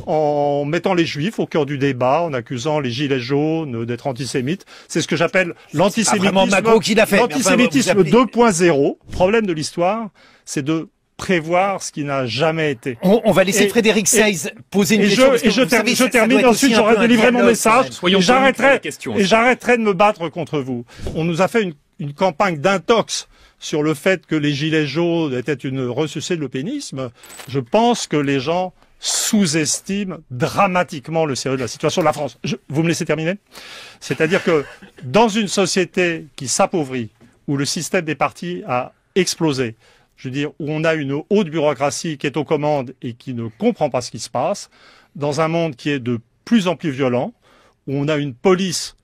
en mettant les juifs au cœur du débat, en accusant les gilets jaunes d'être antisémites. C'est ce que j'appelle l'antisémitisme. L'antisémitisme 2.0. Problème de l'histoire, c'est de prévoir ce qui n'a jamais été. On va laisser Frédéric Seyss poser une question. Je termine, ensuite j'aurai délivré mon message et j'arrêterai de me battre contre vous. On nous a fait une campagne d'intox sur le fait que les gilets jaunes étaient une ressucée de l'eupénisme. Je pense que les gens sous-estiment dramatiquement le sérieux de la situation de la France. Vous me laissez terminer? C'est-à-dire que dans une société qui s'appauvrit, où le système des partis a explosé, je veux dire, où on a une haute bureaucratie qui est aux commandes et qui ne comprend pas ce qui se passe, dans un monde qui est de plus en plus violent, où on a une police,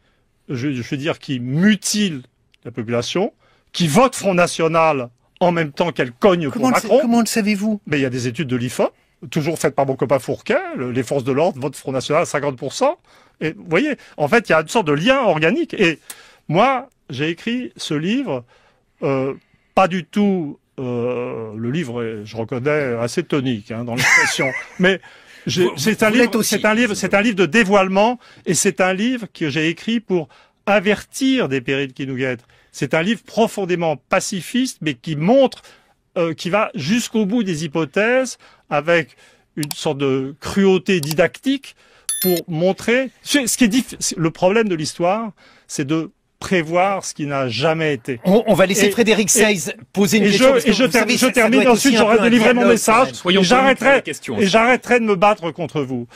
je veux dire, qui mutile la population, qui vote Front National en même temps qu'elle cogne pour Macron. Comment le savez-vous? Mais il y a des études de l'IFOP, toujours faites par mon copain Fourquet, les forces de l'ordre votent Front National à 50%. Et vous voyez, en fait, il y a une sorte de lien organique. Et moi, j'ai écrit ce livre, pas du tout... le livre est, je reconnais, assez tonique dans l'expression, mais c'est un livre de dévoilement, et c'est un livre que j'ai écrit pour avertir des périls qui nous guettent. C'est un livre profondément pacifiste, mais qui montre, qui va jusqu'au bout des hypothèses, avec une sorte de cruauté didactique pour montrer le problème de l'histoire, c'est de prévoir ce qui n'a jamais été. On va laisser Frédéric Seyss poser une question. Je termine, ensuite j'aurai délivré mon message et j'arrêterai de me battre contre vous.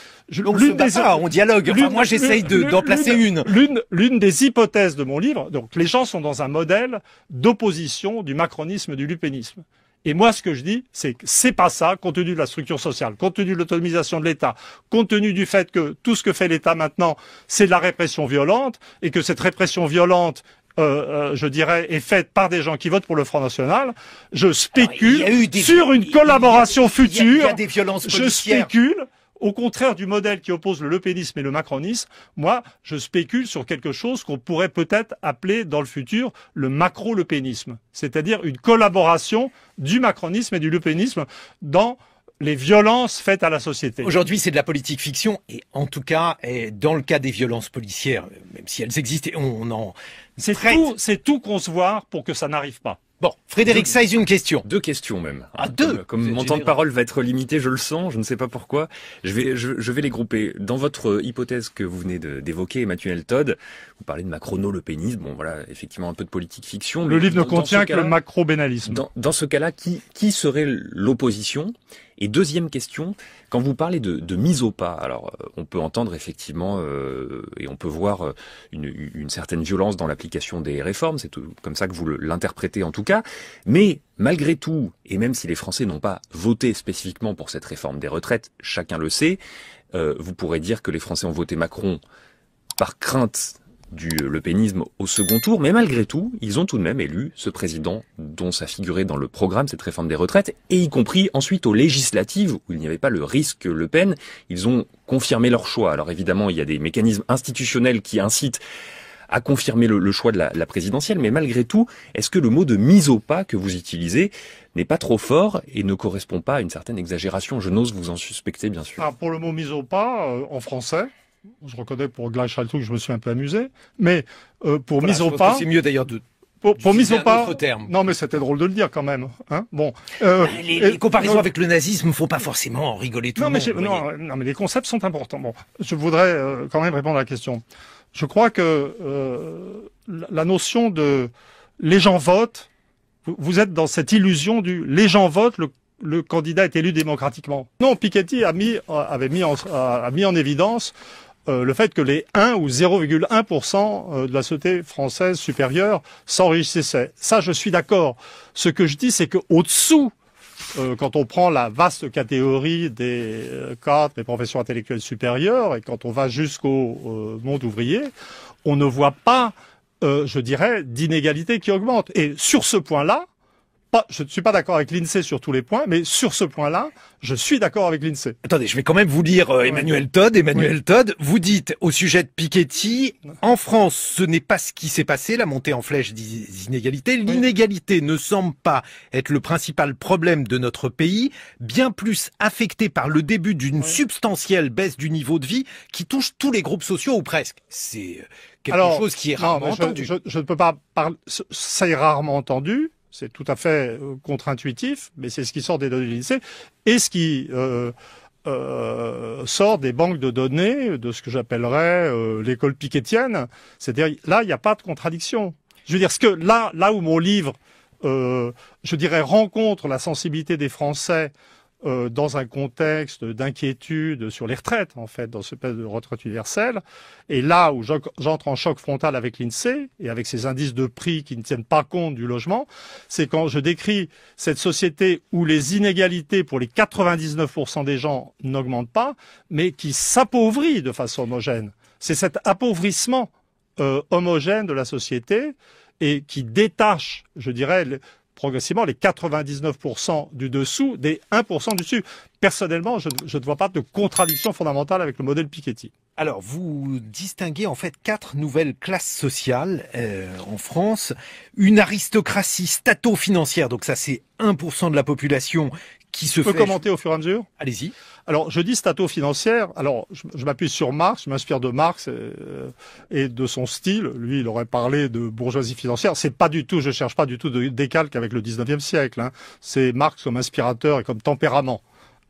On dialogue. Enfin, moi j'essaye d'en placer une. L'une des hypothèses de mon livre, donc les gens sont dans un modèle d'opposition du macronisme et du lupénisme. Et moi, ce que je dis, c'est que c'est pas ça, compte tenu de la structure sociale, compte tenu de l'autonomisation de l'État, compte tenu du fait que tout ce que fait l'État maintenant, c'est de la répression violente, et que cette répression violente, je dirais, est faite par des gens qui votent pour le Front National. Je spécule sur une collaboration future. Il y a des violences policières. Je spécule. Au contraire du modèle qui oppose le lepénisme et le macronisme, moi, je spécule sur quelque chose qu'on pourrait peut-être appeler dans le futur le macro-lepénisme. C'est-à-dire une collaboration du macronisme et du lepénisme dans les violences faites à la société. Aujourd'hui, c'est de la politique fiction, et en tout cas, dans le cas des violences policières, même si elles existent, c'est tout concevoir pour que ça n'arrive pas. Bon, Frédéric Seyss, une question. Deux questions même. Deux. Comme mon temps de parole va être limité, je le sens, je ne sais pas pourquoi. Je vais les grouper. Dans votre hypothèse que vous venez d'évoquer, Emmanuel Todd, vous parlez de macrono-lepénisme. Bon, voilà, effectivement un peu de politique fiction. Le livre ne contient que le macro-bénalisme. Dans ce cas-là, qui serait l'opposition? Et deuxième question, quand vous parlez de mise au pas, alors on peut entendre effectivement et on peut voir une certaine violence dans l'application des réformes, c'est comme ça que vous l'interprétez en tout cas, mais malgré tout, et même si les Français n'ont pas voté spécifiquement pour cette réforme des retraites, chacun le sait, vous pourrez dire que les Français ont voté Macron par crainte du lepénisme au second tour, mais malgré tout, ils ont tout de même élu ce président dont ça figurait dans le programme, cette réforme des retraites, et y compris ensuite aux législatives, où il n'y avait pas le risque Le Pen, ils ont confirmé leur choix. Alors évidemment, il y a des mécanismes institutionnels qui incitent à confirmer le choix de la présidentielle, mais malgré tout, est-ce que le mot de mise au pas que vous utilisez n'est pas trop fort et ne correspond pas à une certaine exagération? Je n'ose vous en suspecter, bien sûr. Alors pour le mot mise au pas, en français, je reconnais pour Gleichaltung que je me suis un peu amusé, mais pour mise au pas... C'est mieux d'ailleurs pour mise au pas... terme. Non mais c'était drôle de le dire quand même. Hein, bon, les comparaisons avec le nazisme ne font pas forcément rigoler tout le monde. Non mais les concepts sont importants. Bon, je voudrais quand même répondre à la question. Je crois que la notion de les gens votent, vous êtes dans cette illusion du les gens votent, le candidat est élu démocratiquement. Non, Piketty avait mis en évidence le fait que les 1 ou 0,1% de la société française supérieure s'enrichissaient. Ça, je suis d'accord. Ce que je dis, c'est que au-dessous, quand on prend la vaste catégorie des cadres des professions intellectuelles supérieures et quand on va jusqu'au monde ouvrier, on ne voit pas, je dirais, d'inégalité qui augmente. Et sur ce point-là, je ne suis pas d'accord avec l'INSEE sur tous les points, mais sur ce point-là, je suis d'accord avec l'INSEE. Attendez, je vais quand même vous lire Emmanuel Todd. Emmanuel Todd, vous dites au sujet de Piketty, en France, ce n'est pas ce qui s'est passé, la montée en flèche des inégalités. L'inégalité ne semble pas être le principal problème de notre pays, bien plus affecté par le début d'une substantielle baisse du niveau de vie qui touche tous les groupes sociaux ou presque. C'est quelque chose qui est rarement entendu. Je ne peux pas parler, ça est rarement entendu. C'est tout à fait contre-intuitif, mais c'est ce qui sort des données de l'INSEE et ce qui sort des banques de données de ce que j'appellerais l'école pikettienne. C'est-à-dire, là, il n'y a pas de contradiction. Je veux dire, là où mon livre, je dirais, rencontre la sensibilité des Français dans un contexte d'inquiétude sur les retraites, en fait, dans ce pays de retraite universelle. Et là où j'entre en choc frontal avec l'INSEE et avec ces indices de prix qui ne tiennent pas compte du logement, c'est quand je décris cette société où les inégalités pour les 99% des gens n'augmentent pas, mais qui s'appauvrit de façon homogène. C'est cet appauvrissement homogène de la société et qui détache, je dirais, progressivement les 99% du dessous des 1% du dessus. Personnellement, je ne vois pas de contradiction fondamentale avec le modèle Piketty. Alors, vous distinguez en fait 4 nouvelles classes sociales en France. Une aristocratie stato-financière, donc ça c'est 1% de la population qui se fait... Je peux commenter au fur et à mesure ? Allez-y. Alors, je dis stato-financière. Alors, je m'appuie sur Marx, je m'inspire de Marx et de son style. Lui, il aurait parlé de bourgeoisie financière. C'est pas du tout, je cherche pas du tout de décalque avec le 19e siècle. Hein. C'est Marx comme inspirateur et comme tempérament.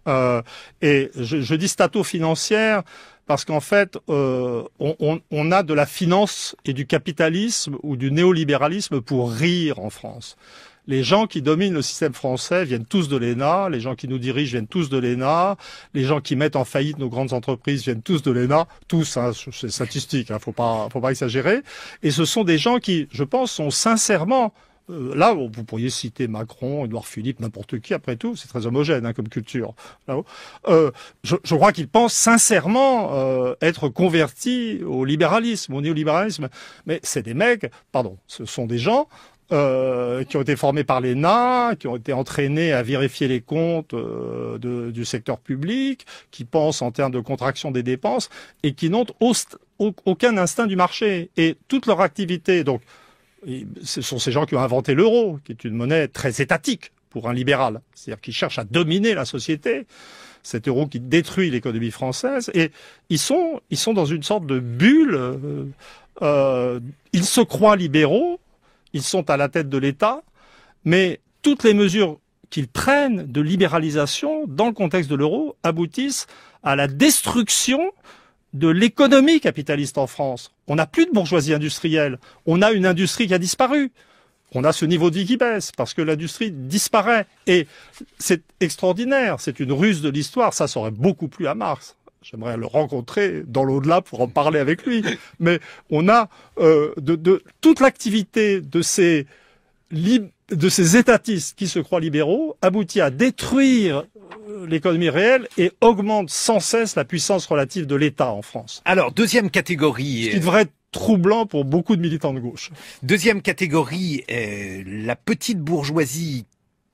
Et je dis stato-financière parce qu'en fait, on a de la finance et du capitalisme ou du néolibéralisme pour rire en France. Les gens qui dominent le système français viennent tous de l'ENA, les gens qui nous dirigent viennent tous de l'ENA, les gens qui mettent en faillite nos grandes entreprises viennent tous de l'ENA, tous, hein, c'est statistique, hein, faut pas exagérer. Et ce sont des gens qui, je pense, sont sincèrement là, vous pourriez citer Macron, Édouard Philippe, n'importe qui, après tout, c'est très homogène hein, comme culture. Je crois qu'ils pensent sincèrement être convertis au libéralisme, au néolibéralisme. Mais c'est des mecs, ce sont des gens qui ont été formés par l'ENA, qui ont été entraînés à vérifier les comptes du secteur public, qui pensent en termes de contraction des dépenses et qui n'ont aucun instinct du marché. Et toute leur activité, donc, ce sont ces gens qui ont inventé l'euro, qui est une monnaie très étatique pour un libéral, c'est-à-dire qui cherche à dominer la société, cet euro qui détruit l'économie française, et ils sont dans une sorte de bulle, ils se croient libéraux, ils sont à la tête de l'État, mais toutes les mesures qu'ils prennent de libéralisation dans le contexte de l'euro aboutissent à la destruction de l'économie capitaliste en France. On n'a plus de bourgeoisie industrielle. On a une industrie qui a disparu. On a ce niveau de vie qui baisse parce que l'industrie disparaît. Et c'est extraordinaire. C'est une ruse de l'histoire. Ça aurait beaucoup plu à Marx. J'aimerais le rencontrer dans l'au-delà pour en parler avec lui. Mais on a de toute l'activité de ces étatistes qui se croient libéraux aboutit à détruire l'économie réelle et augmente sans cesse la puissance relative de l'État en France. Alors, deuxième catégorie... Ce qui devrait être troublant pour beaucoup de militants de gauche. Deuxième catégorie, la petite bourgeoisie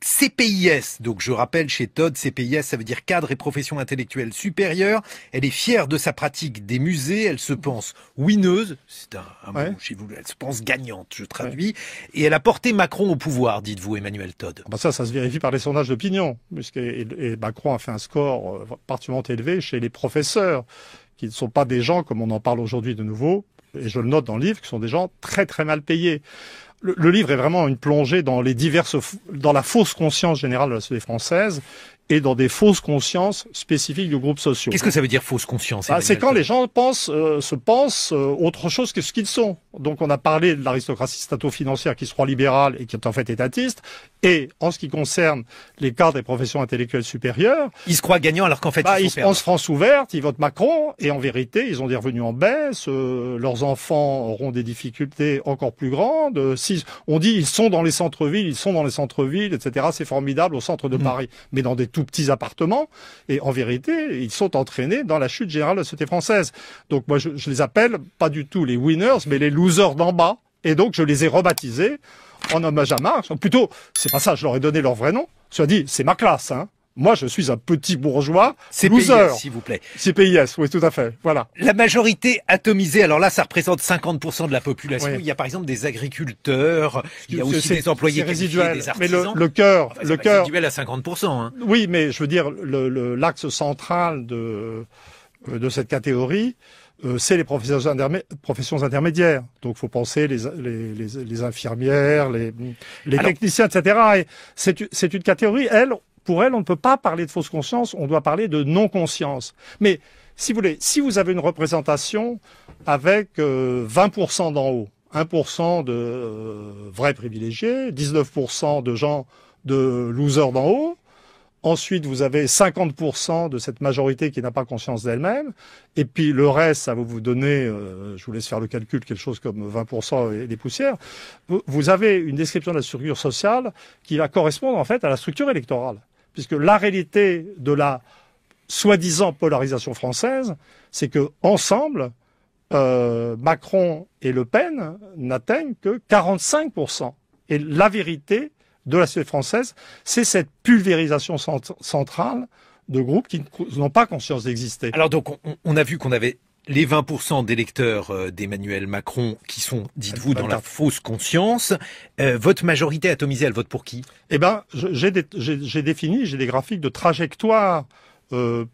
CPIS, donc je rappelle chez Todd, CPIS ça veut dire cadre et profession intellectuelle supérieure. Elle est fière de sa pratique des musées, elle se pense winneuse, c'est un mot chez vous, elle se pense gagnante, je traduis, et elle a porté Macron au pouvoir, dites-vous Emmanuel Todd. Ça se vérifie par les sondages d'opinion, et Macron a fait un score particulièrement élevé chez les professeurs, qui ne sont pas des gens, comme on en parle aujourd'hui de nouveau, et je le note dans le livre, qui sont des gens très très mal payés. Le livre est vraiment une plongée dans dans la fausse conscience générale de la société française et dans des fausses consciences spécifiques de groupes sociaux. Qu'est-ce que ça veut dire fausse conscience? C'est quand les gens se pensent autre chose que ce qu'ils sont. Donc on a parlé de l'aristocratie stato-financière qui se croit libérale et qui est en fait étatiste. Et en ce qui concerne les cadres des professions intellectuelles supérieures... Ils se croient gagnants alors qu'en fait ils pensent France ouverte, ils votent Macron, et en vérité, ils ont des revenus en baisse, leurs enfants auront des difficultés encore plus grandes. On dit ils sont dans les centres-villes, etc. C'est formidable au centre de Paris, mais dans des tout petits appartements, et en vérité, ils sont entraînés dans la chute générale de la société française. Donc moi, je les appelle pas du tout les winners, mais les losers d'en bas, et donc je les ai rebaptisés en hommage à Marx. Plutôt, c'est pas ça, je leur ai donné leur vrai nom. Soit dit, c'est ma classe, hein. Moi, je suis un petit bourgeois loser. s'il vous plaît. CPIS, oui, tout à fait. Voilà. La majorité atomisée, alors là, ça représente 50% de la population. Oui. Il y a par exemple des agriculteurs, il y a aussi des employés qualifiés, des artisans. Mais le cœur, enfin, le cœur. Résiduel à 50%. Hein. Oui, mais je veux dire, l'axe central de cette catégorie, c'est les professions intermédiaires. Donc, il faut penser les infirmières, les techniciens, etc. Et c'est une catégorie, pour elle, on ne peut pas parler de fausse conscience, on doit parler de non-conscience. Mais, si vous voulez, si vous avez une représentation avec 20% d'en haut, 1% de vrais privilégiés, 19% de gens de losers d'en haut, ensuite vous avez 50% de cette majorité qui n'a pas conscience d'elle-même, et puis le reste, ça va vous donner, je vous laisse faire le calcul, quelque chose comme 20% et des poussières, vous avez une description de la structure sociale qui va correspondre en fait à la structure électorale. Puisque la réalité de la soi-disant polarisation française, c'est que ensemble, Macron et Le Pen n'atteignent que 45%. Et la vérité de la société française, c'est cette pulvérisation centrale de groupes qui n'ont pas conscience d'exister. Alors donc, on a vu qu'on avait les 20% d'électeurs d'Emmanuel Macron qui sont, dites-vous, dans la fausse conscience. Votre majorité atomisée, elle vote pour qui? Eh ben, j'ai des graphiques de trajectoire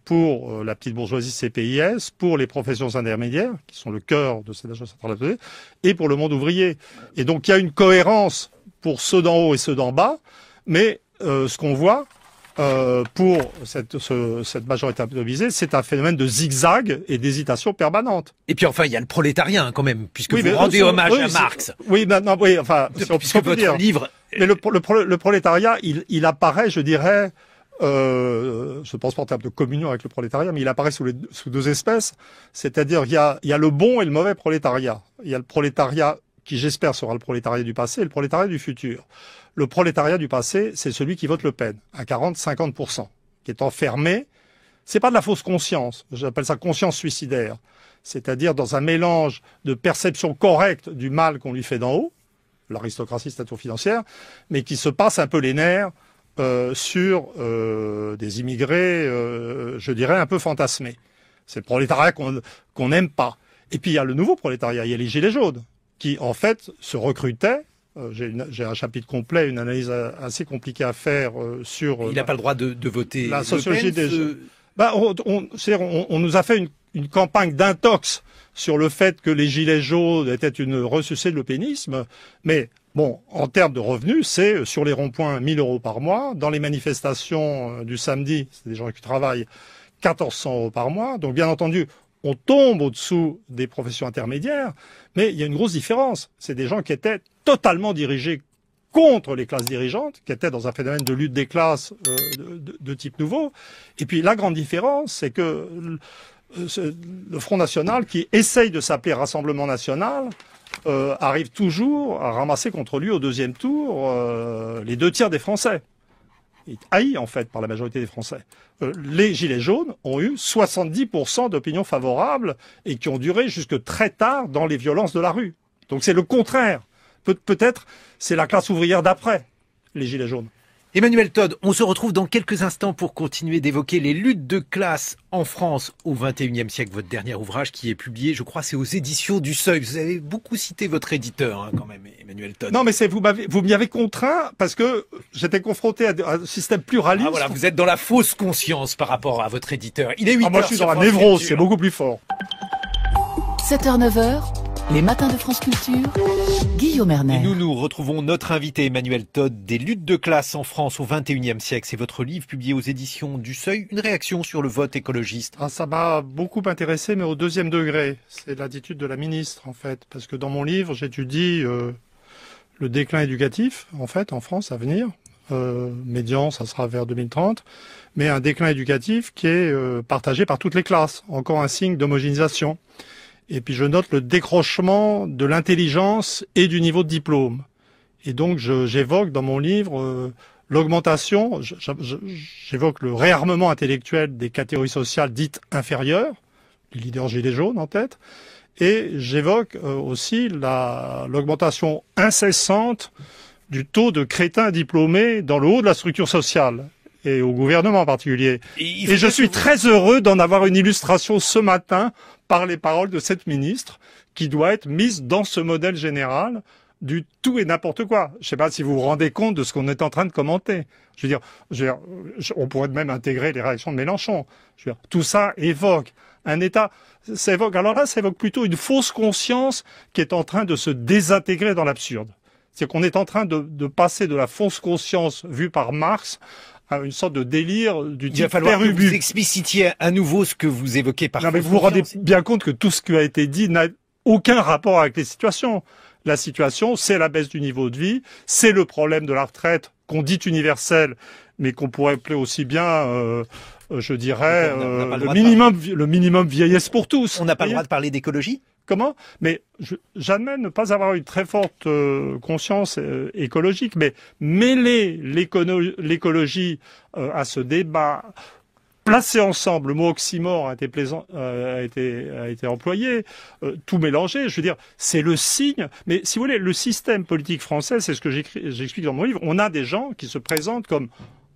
pour la petite bourgeoisie CPIS, pour les professions intermédiaires, qui sont le cœur de cette agence centrale, et pour le monde ouvrier. Et donc, il y a une cohérence pour ceux d'en haut et ceux d'en bas, mais ce qu'on voit, pour cette majorité atomisée, c'est un phénomène de zigzag et d'hésitation permanente. Et puis enfin, il y a le prolétariat quand même, puisque vous rendez hommage à Marx. Oui, maintenant, oui, enfin, puisque votre livre. Mais le prolétariat, il apparaît, je dirais, je pense pas en termes de communion avec le prolétariat, mais il apparaît sous deux espèces. C'est-à-dire, il y a le bon et le mauvais prolétariat. Il y a le prolétariat qui, j'espère, sera le prolétariat du passé et le prolétariat du futur. Le prolétariat du passé, c'est celui qui vote Le Pen, à 40-50%, qui est enfermé. C'est pas de la fausse conscience, j'appelle ça conscience suicidaire. C'est-à-dire dans un mélange de perception correcte du mal qu'on lui fait d'en haut, l'aristocratie stato-financière, mais qui se passe un peu les nerfs sur des immigrés, je dirais, un peu fantasmés. C'est le prolétariat qu'on n'aime pas. Et puis il y a le nouveau prolétariat, il y a les gilets jaunes, qui en fait se recrutaient. J'ai un chapitre complet, une analyse assez compliquée à faire sur... Il n'a pas le droit de voter. La sociologie des jeunes. On nous a fait une campagne d'intox sur le fait que les gilets jaunes étaient une ressucée de l'eupénisme, mais bon, en termes de revenus, c'est sur les ronds-points 1 000 € par mois, dans les manifestations du samedi, c'est des gens qui travaillent, 1 400 € par mois, donc bien entendu, on tombe au-dessous des professions intermédiaires, mais il y a une grosse différence. C'est des gens qui étaient totalement dirigés contre les classes dirigeantes, qui étaient dans un phénomène de lutte des classes de type nouveau. Et puis la grande différence, c'est que le Front National, qui essaye de s'appeler Rassemblement National, arrive toujours à ramasser contre lui au deuxième tour les 2 tiers des Français. Il est haï en fait par la majorité des Français. Les Gilets jaunes ont eu 70% d'opinions favorables et qui ont duré jusque très tard dans les violences de la rue. Donc c'est le contraire. Peut-être c'est la classe ouvrière d'après, les Gilets jaunes. Emmanuel Todt, on se retrouve dans quelques instants pour continuer d'évoquer les luttes de classe en France au XXIe siècle. Votre dernier ouvrage qui est publié, je crois, c'est aux éditions du Seuil. Vous avez beaucoup cité votre éditeur, hein, quand même, Emmanuel Todt. Non, mais vous m'y avez contraint parce que j'étais confronté à un système pluraliste. Ah voilà, vous êtes dans la fausse conscience par rapport à votre éditeur. Il est 8h. Moi, je suis dans la névrose, c'est beaucoup plus fort. 7h, 9h, les matins de France Culture. Guillaume Erner. Et nous retrouvons notre invité Emmanuel Todt des luttes de classe en France au XXIe siècle. C'est votre livre publié aux éditions du Seuil. Une réaction sur le vote écologiste? Ça m'a beaucoup intéressé, mais au 2e degré. C'est l'attitude de la ministre, en fait. Parce que dans mon livre, j'étudie le déclin éducatif, en fait, en France à venir. Médian, ça sera vers 2030. Mais un déclin éducatif qui est partagé par toutes les classes. Encore un signe d'homogénéisation. Et puis je note le décrochement de l'intelligence et du niveau de diplôme. Et donc j'évoque dans mon livre l'augmentation, j'évoque le réarmement intellectuel des catégories sociales dites inférieures, les leaders gilets jaunes en tête, et j'évoque aussi l'augmentation incessante du taux de crétins diplômés dans le haut de la structure sociale, et au gouvernement en particulier. Et je suis très heureux d'en avoir une illustration ce matin par les paroles de cette ministre, qui doit être mise dans ce modèle général du tout et n'importe quoi. Je ne sais pas si vous vous rendez compte de ce qu'on est en train de commenter. Je veux dire, on pourrait même intégrer les réactions de Mélenchon. Je veux dire, tout ça évoque un État. Alors là, ça évoque plutôt une fausse conscience qui est en train de se désintégrer dans l'absurde. C'est qu'on est en train de passer de la fausse conscience vue par Marx à une sorte de délire du type Il va falloir que Père-Ubu. vous explicitiez à nouveau ce que vous évoquez par Non, mais vous vous rendez bien compte que tout ce qui a été dit n'a aucun rapport avec les situations. La situation, c'est la baisse du niveau de vie, c'est le problème de la retraite qu'on dit universel, mais qu'on pourrait appeler aussi bien, je dirais, le minimum vieillesse pour tous. On n'a pas le droit de parler d'écologie ? Comment? Mais j'admets ne pas avoir une très forte conscience écologique, mais mêler l'écologie à ce débat, placer ensemble, le mot oxymore a été employé, tout mélanger, je veux dire, c'est le signe. Mais si vous voulez, le système politique français, c'est ce que j'explique dans mon livre, on a des gens qui se présentent comme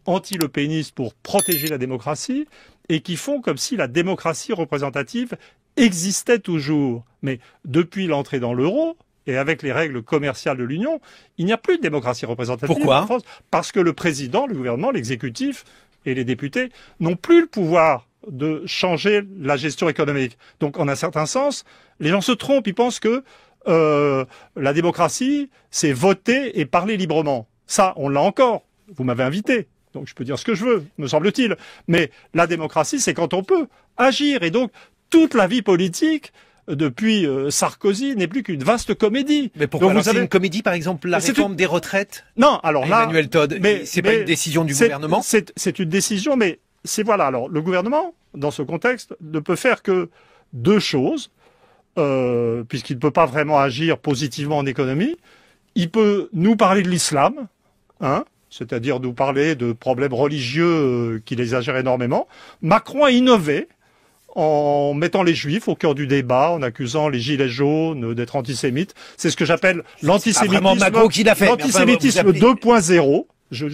anti-le-pénistes pour protéger la démocratie et qui font comme si la démocratie représentative existait toujours. Mais depuis l'entrée dans l'euro, et avec les règles commerciales de l'Union, il n'y a plus de démocratie représentative. Pourquoi ? En France, parce que le président, le gouvernement, l'exécutif et les députés n'ont plus le pouvoir de changer la gestion économique. Donc, en un certain sens, les gens se trompent. Ils pensent que la démocratie, c'est voter et parler librement. Ça, on l'a encore. Vous m'avez invité. Donc, je peux dire ce que je veux, me semble-t-il. Mais la démocratie, c'est quand on peut agir. Et donc, toute la vie politique, depuis Sarkozy, n'est plus qu'une vaste comédie. Mais pourquoi alors, c'est une comédie, par exemple, la réforme des retraites? Non, alors là... Emmanuel Todd, c'est pas une décision du gouvernement? C'est une décision, mais c'est voilà. Alors, le gouvernement, dans ce contexte, ne peut faire que deux choses, puisqu'il ne peut pas vraiment agir positivement en économie. Il peut nous parler de l'islam, hein, c'est-à-dire nous parler de problèmes religieux qu'il exagère énormément. Macron a innové en mettant les juifs au cœur du débat, en accusant les gilets jaunes d'être antisémites. C'est ce que j'appelle l'antisémitisme 2.0.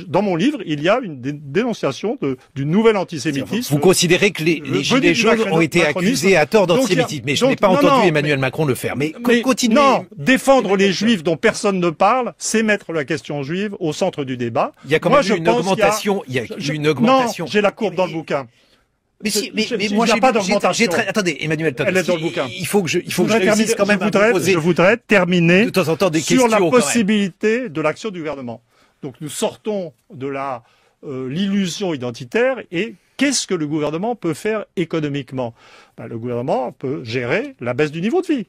Dans mon livre, il y a une dénonciation du nouvel antisémitisme. Vous considérez que les gilets jaunes ont été accusés à tort d'antisémitisme, mais je n'ai pas entendu Emmanuel Macron le faire. Mais continuez. Non, défendre les juifs dont personne ne parle, c'est mettre la question juive au centre du débat. Il y a quand même eu une augmentation. Il y a eu une augmentation. Non, j'ai la courbe dans le bouquin. Mais moi, j'ai pas d'augmentation. Attendez, Emmanuel Todd. Elle est dans le bouquin. Il faut que je réussisse quand même à vous poser. Je voudrais terminer de temps en temps des questions sur la possibilité de l'action du gouvernement. Donc nous sortons de l'illusion identitaire et qu'est-ce que le gouvernement peut faire économiquement? Le gouvernement peut gérer la baisse du niveau de vie.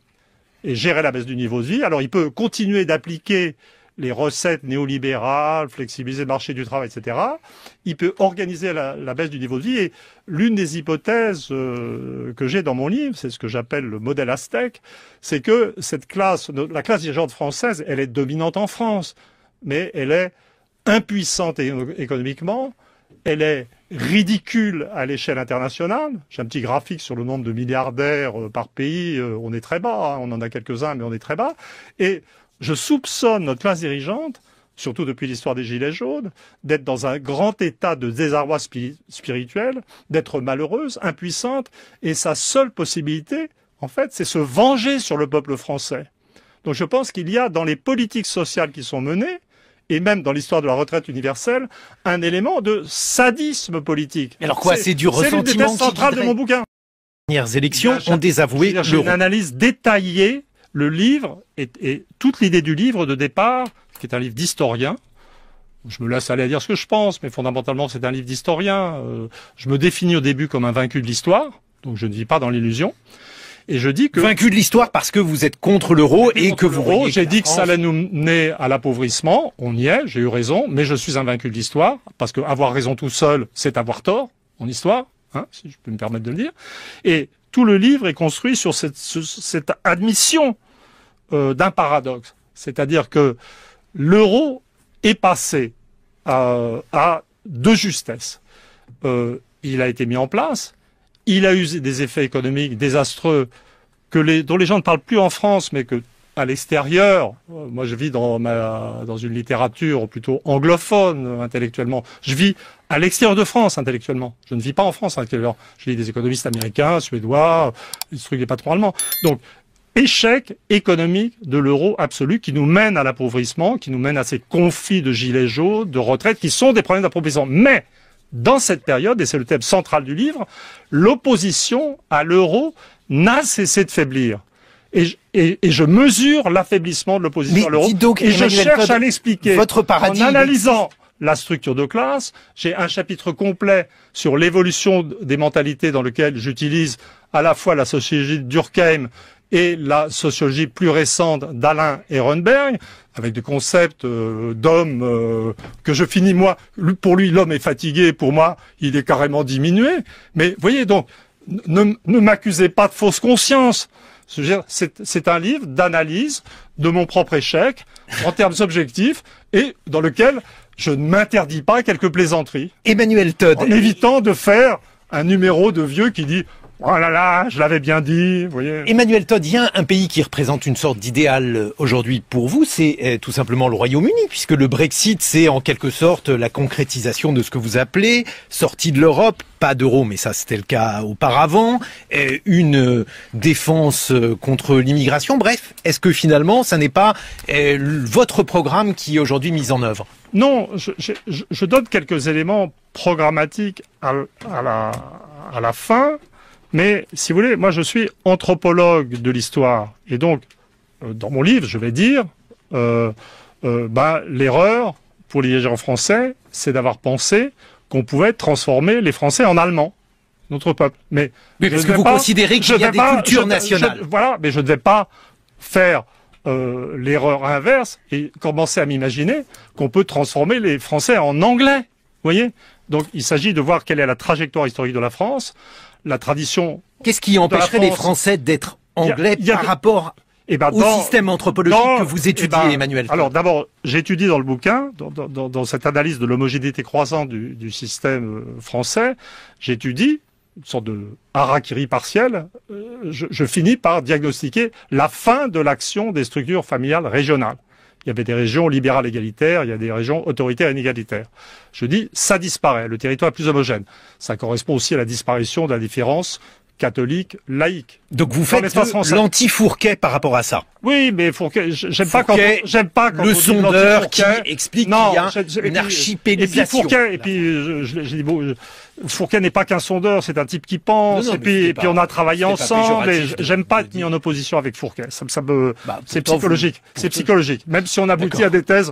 Et gérer la baisse du niveau de vie, alors il peut continuer d'appliquer les recettes néolibérales, flexibiliser le marché du travail, etc. Il peut organiser la baisse du niveau de vie. Et l'une des hypothèses que j'ai dans mon livre, c'est ce que j'appelle le modèle aztèque, c'est que la classe dirigeante française, elle est dominante en France, mais elle est impuissante économiquement, elle est ridicule à l'échelle internationale. J'ai un petit graphique sur le nombre de milliardaires par pays, on est très bas, hein, on en a quelques-uns, mais on est très bas. Et je soupçonne notre classe dirigeante, surtout depuis l'histoire des Gilets jaunes, d'être dans un grand état de désarroi spirituel, d'être malheureuse, impuissante, et sa seule possibilité, en fait, c'est se venger sur le peuple français. Donc je pense qu'il y a dans les politiques sociales qui sont menées, et même dans l'histoire de la retraite universelle, un élément de sadisme politique. Mais alors quoi, c'est du ressentiment qui... C'est l'une des thèses centrales de mon bouquin. Les dernières élections ont désavoué l'euro. J'ai une analyse détaillée. Le livre et toute l'idée du livre de départ, qui est un livre d'historien, je me laisse aller à dire ce que je pense, mais fondamentalement c'est un livre d'historien. Je me définis au début comme un vaincu de l'histoire, donc je ne vis pas dans l'illusion. Et je dis que... Vaincu de l'histoire parce que vous êtes contre l'euro et que vous voyez... J'ai dit que ça allait nous mener à l'appauvrissement, on y est, j'ai eu raison, mais je suis un vaincu de l'histoire, parce que avoir raison tout seul, c'est avoir tort, en histoire, hein, si je peux me permettre de le dire. Et tout le livre est construit sur cette admission d'un paradoxe. C'est-à-dire que l'euro est passé à de justesse. Il a été mis en place, il a eu des effets économiques désastreux dont les gens ne parlent plus en France, mais que à l'extérieur. Moi, je vis dans une littérature plutôt anglophone intellectuellement. Je vis à l'extérieur de France intellectuellement. Je ne vis pas en France intellectuellement. Je lis des économistes américains, suédois, des trucs des patrons allemands. Donc, échec économique de l'euro absolu qui nous mène à l'appauvrissement, qui nous mène à ces conflits de gilets jaunes, de retraite, qui sont des problèmes d'appauvrissement. Mais, dans cette période, et c'est le thème central du livre, l'opposition à l'euro n'a cessé de faiblir. Et je mesure l'affaiblissement de l'opposition à l'euro. Et je cherche à l'expliquer en analysant la structure de classe. J'ai un chapitre complet sur l'évolution des mentalités dans lequel j'utilise à la fois la sociologie de Durkheim et la sociologie plus récente d'Alain Ehrenberg, avec des concepts d'homme que je finis, moi, pour lui, l'homme est fatigué, pour moi, il est carrément diminué. Mais vous voyez, donc, ne m'accusez pas de fausse conscience. C'est un livre d'analyse de mon propre échec, en termes objectifs, et dans lequel je ne m'interdis pas quelques plaisanteries. Emmanuel Todd. En évitant de faire un numéro de vieux qui dit « Oh là là, je l'avais bien dit », vous voyez. Emmanuel Todd, il y a un pays qui représente une sorte d'idéal aujourd'hui pour vous, c'est tout simplement le Royaume-Uni, puisque le Brexit, c'est en quelque sorte la concrétisation de ce que vous appelez sortie de l'Europe, pas d'euro, mais ça c'était le cas auparavant, une défense contre l'immigration. Bref, est-ce que finalement, ça n'est pas votre programme qui est aujourd'hui mis en œuvre? Non, je donne quelques éléments programmatiques à la fin. Mais, si vous voulez, moi je suis anthropologue de l'histoire. Et donc, dans mon livre, je vais dire, l'erreur pour les dirigeants français, c'est d'avoir pensé qu'on pouvait transformer les Français en Allemands, notre peuple. Mais parce que vous considérez qu'il y a des cultures nationales. Voilà, mais je ne vais pas faire l'erreur inverse et commencer à m'imaginer qu'on peut transformer les Français en Anglais. Vous voyez? Donc, il s'agit de voir quelle est la trajectoire historique de la France. La tradition. Qu'est-ce qui empêcherait les Français d'être anglais par rapport au système anthropologique que vous étudiez, Emmanuel? Alors d'abord, j'étudie dans le bouquin, dans cette analyse de l'homogénéité croissante du système français, j'étudie une sorte de harakiri partiel. Je finis par diagnostiquer la fin de l'action des structures familiales régionales. Il y avait des régions libérales égalitaires, il y a des régions autoritaires inégalitaires. Je dis, ça disparaît, le territoire est plus homogène. Ça correspond aussi à la disparition de la différence catholique, laïque. Donc vous faites l'anti-Fourquet par rapport à ça? Oui, mais Fourquet, j'aime pas quand le sondeur qui explique qu'il y a une archipélisation. Et puis, Fourquet n'est pas qu'un sondeur, c'est un type qui pense, et puis on a travaillé ensemble, et j'aime pas être mis en opposition avec Fourquet. C'est psychologique. C'est psychologique. Même si on aboutit à des thèses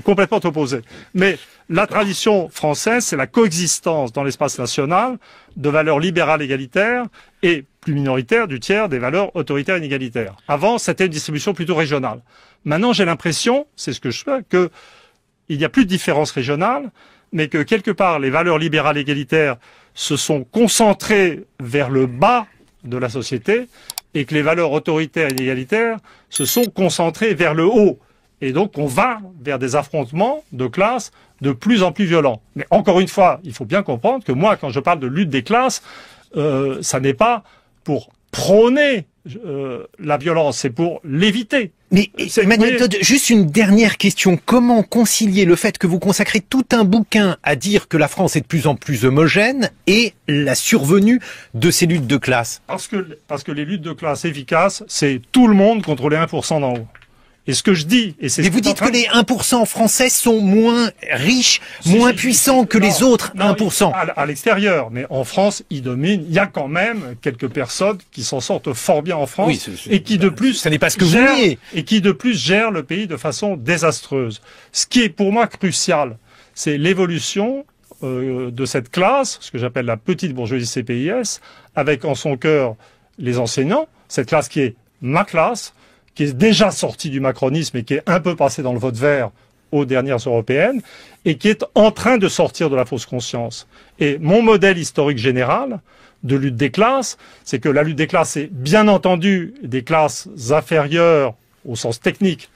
complètement opposées. Mais la tradition française, c'est la coexistence dans l'espace national de valeurs libérales égalitaires et plus minoritaires du tiers des valeurs autoritaires inégalitaires. Avant, c'était une distribution plutôt régionale. Maintenant, j'ai l'impression, c'est ce que je fais, que il n'y a plus de différence régionale, mais que quelque part, les valeurs libérales égalitaires se sont concentrées vers le bas de la société et que les valeurs autoritaires et inégalitaires se sont concentrées vers le haut. Et donc, on va vers des affrontements de classes de plus en plus violents. Mais encore une fois, il faut bien comprendre que moi, quand je parle de lutte des classes, ça n'est pas pour prôner la violence, c'est pour l'éviter. Mais Emmanuel Todd, juste une dernière question. Comment concilier le fait que vous consacrez tout un bouquin à dire que la France est de plus en plus homogène et la survenue de ces luttes de classe? Parce que les luttes de classe efficaces, c'est tout le monde contre les 1% d'en haut. Et ce que je dis, et c'est. Mais vous dites que les 1% français sont moins riches, moins puissants que les autres 1%. À l'extérieur, mais en France, ils dominent. Il y a quand même quelques personnes qui s'en sortent fort bien en France et qui de plus, ça n'est pas ce que vous niez, et qui de plus gèrent le pays de façon désastreuse. Ce qui est pour moi crucial, c'est l'évolution de cette classe, ce que j'appelle la petite bourgeoisie CPIS, avec en son cœur les enseignants. Cette classe qui est ma classe, qui est déjà sorti du macronisme et qui est un peu passé dans le vote vert aux dernières européennes, et qui est en train de sortir de la fausse conscience. Et mon modèle historique général de lutte des classes, c'est que la lutte des classes, c'est bien entendu des classes inférieures au sens technique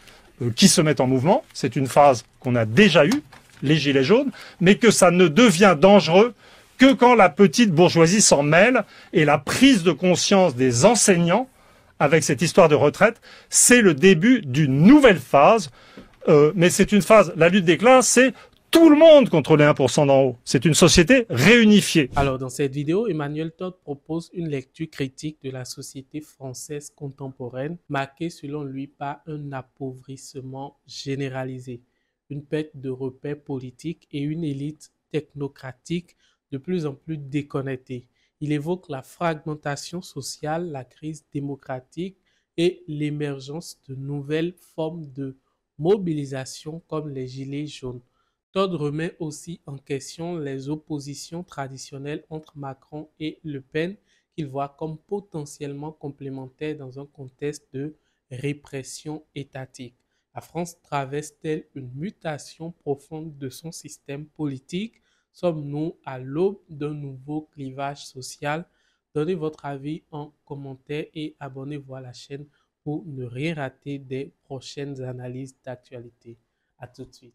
qui se mettent en mouvement. C'est une phase qu'on a déjà eue, les gilets jaunes, mais que ça ne devient dangereux que quand la petite bourgeoisie s'en mêle, et la prise de conscience des enseignants avec cette histoire de retraite, c'est le début d'une nouvelle phase. Mais c'est une phase, la lutte des classes, c'est tout le monde contre les 1% d'en haut. C'est une société réunifiée. Alors, dans cette vidéo, Emmanuel Todd propose une lecture critique de la société française contemporaine, marquée selon lui par un appauvrissement généralisé, une perte de repères politiques et une élite technocratique de plus en plus déconnectée. Il évoque la fragmentation sociale, la crise démocratique et l'émergence de nouvelles formes de mobilisation comme les gilets jaunes. Todd remet aussi en question les oppositions traditionnelles entre Macron et Le Pen qu'il voit comme potentiellement complémentaires dans un contexte de répression étatique. La France traverse-t-elle une mutation profonde de son système politique? Sommes-nous à l'aube d'un nouveau clivage social? Donnez votre avis en commentaire et abonnez-vous à la chaîne pour ne rien rater des prochaines analyses d'actualité. À tout de suite.